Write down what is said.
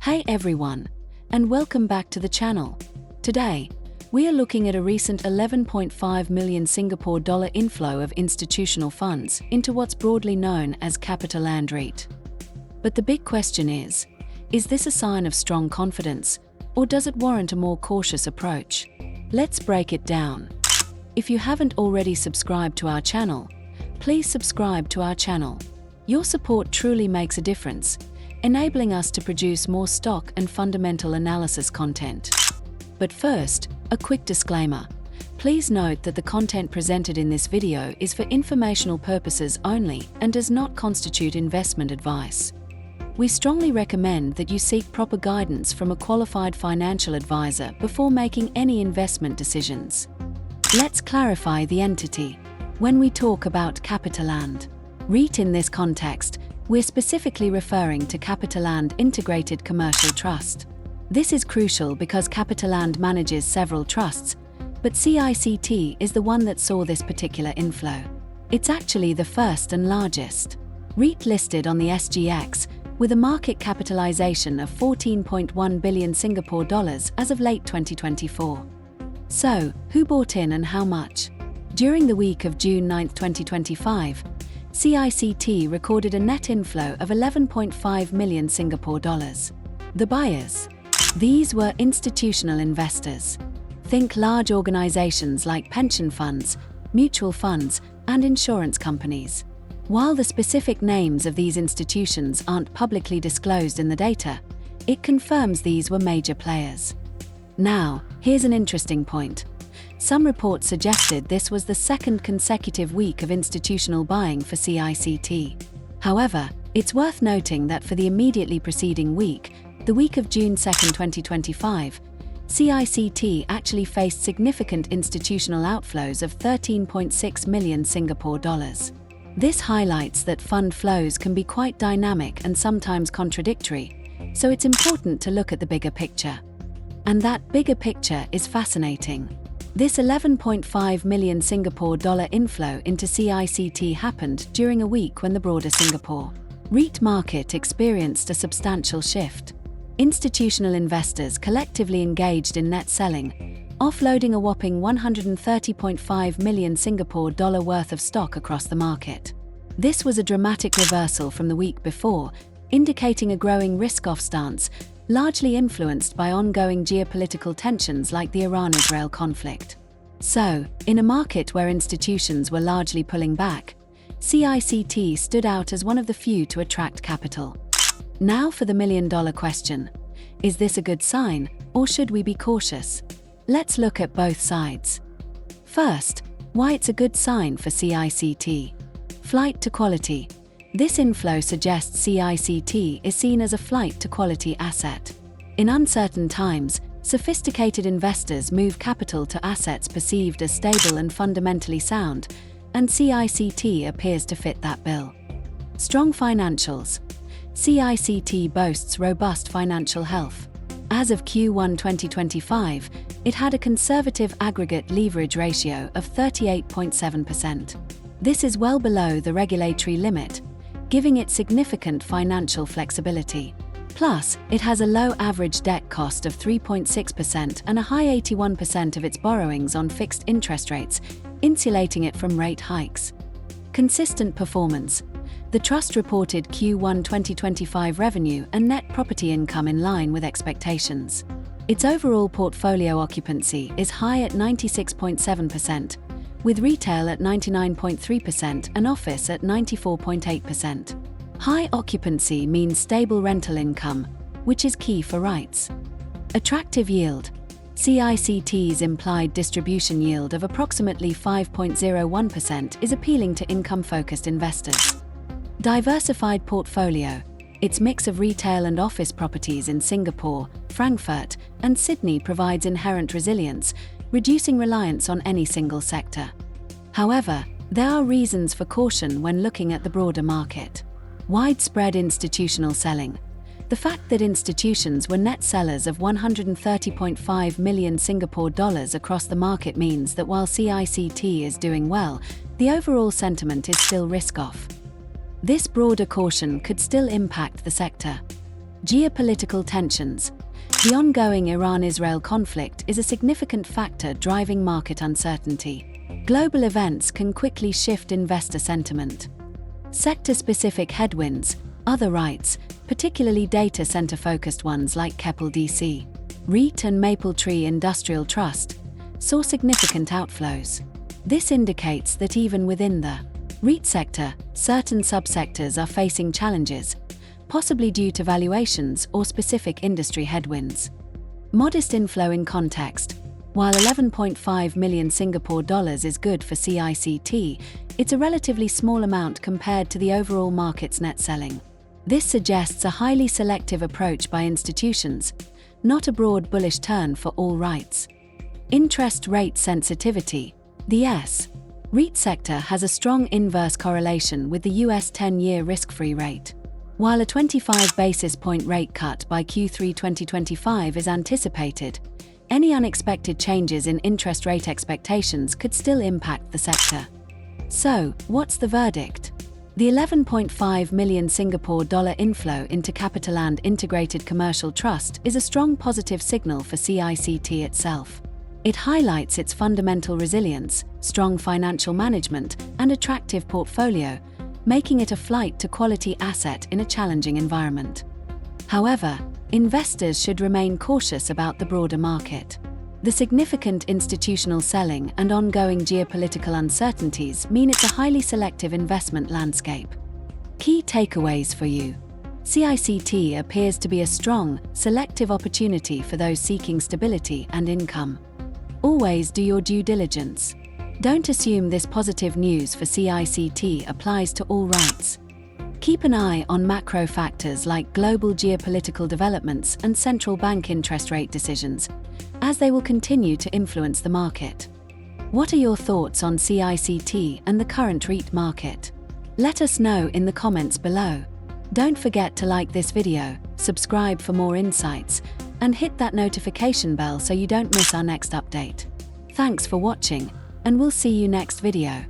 Hey everyone, and welcome back to the channel. Today, we are looking at a recent 11.5 million Singapore dollar inflow of institutional funds into what's broadly known as CapitaLand REIT. But the big question is this a sign of strong confidence, or does it warrant a more cautious approach? Let's break it down. If you haven't already subscribed to our channel, please subscribe to our channel. Your support truly makes a difference, enabling us to produce more stock and fundamental analysis content. But first, a quick disclaimer. Please note that the content presented in this video is for informational purposes only and does not constitute investment advice. We strongly recommend that you seek proper guidance from a qualified financial advisor before making any investment decisions. Let's clarify the entity. When we talk about CapitaLand REIT in this context, we're specifically referring to CapitaLand Integrated Commercial Trust. This is crucial because CapitaLand manages several trusts, but CICT is the one that saw this particular inflow. It's actually the first and largest REIT listed on the SGX, with a market capitalization of 14.1 billion Singapore dollars as of late 2024. So, who bought in and how much? During the week of June 9, 2025, CICT recorded a net inflow of 11.5 million Singapore dollars. The buyers? These were institutional investors. Think large organizations like pension funds, mutual funds, and insurance companies. While the specific names of these institutions aren't publicly disclosed in the data, it confirms these were major players. Now, here's an interesting point. Some reports suggested this was the second consecutive week of institutional buying for CICT. However, it's worth noting that for the immediately preceding week, the week of June 2, 2025, CICT actually faced significant institutional outflows of 13.6 million Singapore dollars. This highlights that fund flows can be quite dynamic and sometimes contradictory, so it's important to look at the bigger picture. And that bigger picture is fascinating. This 11.5 million Singapore dollar inflow into CICT happened during a week when the broader Singapore REIT market experienced a substantial shift. Institutional investors collectively engaged in net selling, offloading a whopping 130.5 million Singapore dollar worth of stock across the market. This was a dramatic reversal from the week before, indicating a growing risk-off stance, largely influenced by ongoing geopolitical tensions like the Iran-Israel conflict. So, in a market where institutions were largely pulling back, CICT stood out as one of the few to attract capital. Now for the million-dollar question. Is this a good sign, or should we be cautious? Let's look at both sides. First, why it's a good sign for CICT. Flight to quality. This inflow suggests CICT is seen as a flight to quality asset. In uncertain times, sophisticated investors move capital to assets perceived as stable and fundamentally sound, and CICT appears to fit that bill. Strong financials. CICT boasts robust financial health. As of Q1 2025, it had a conservative aggregate leverage ratio of 38.7%. This is well below the regulatory limit, giving it significant financial flexibility. Plus, it has a low average debt cost of 3.6% and a high 81% of its borrowings on fixed interest rates, insulating it from rate hikes. Consistent performance. The trust reported Q1 2025 revenue and net property income in line with expectations. Its overall portfolio occupancy is high at 96.7%, with retail at 99.3% and office at 94.8%. High occupancy means stable rental income, which is key for REITs. Attractive yield. CICT's implied distribution yield of approximately 5.01% is appealing to income-focused investors. Diversified portfolio. Its mix of retail and office properties in Singapore, Frankfurt, and Sydney provides inherent resilience, reducing reliance on any single sector. However, there are reasons for caution when looking at the broader market. Widespread institutional selling. The fact that institutions were net sellers of 130.5 million Singapore dollars across the market means that while CICT is doing well, the overall sentiment is still risk-off. This broader caution could still impact the sector. Geopolitical tensions. The ongoing Iran-Israel conflict is a significant factor driving market uncertainty. Global events can quickly shift investor sentiment. Sector-specific headwinds. Other REITs, particularly data center-focused ones like CapitaLand REIT and Mapletree Industrial Trust, saw significant outflows. This indicates that even within the REIT sector, certain subsectors are facing challenges, possibly due to valuations or specific industry headwinds. Modest inflow in context. While 11.5 million Singapore dollars is good for CICT, it's a relatively small amount compared to the overall market's net selling. This suggests a highly selective approach by institutions, not a broad bullish turn for all REITs. Interest rate sensitivity. The S-REIT sector has a strong inverse correlation with the US 10-year risk-free rate. While a 25 basis point rate cut by Q3 2025 is anticipated, any unexpected changes in interest rate expectations could still impact the sector. So, what's the verdict? The 11.5 million Singapore dollar inflow into CapitaLand Integrated Commercial Trust is a strong positive signal for CICT itself. It highlights its fundamental resilience, strong financial management, and attractive portfolio, making it a flight to quality asset in a challenging environment. However, investors should remain cautious about the broader market. The significant institutional selling and ongoing geopolitical uncertainties mean it's a highly selective investment landscape. Key takeaways for you. CICT appears to be a strong, selective opportunity for those seeking stability and income. Always do your due diligence. Don't assume this positive news for CICT applies to all REITs. Keep an eye on macro factors like global geopolitical developments and central bank interest rate decisions, as they will continue to influence the market. What are your thoughts on CICT and the current REIT market? Let us know in the comments below. Don't forget to like this video, subscribe for more insights, and hit that notification bell so you don't miss our next update. Thanks for watching, and we'll see you next video.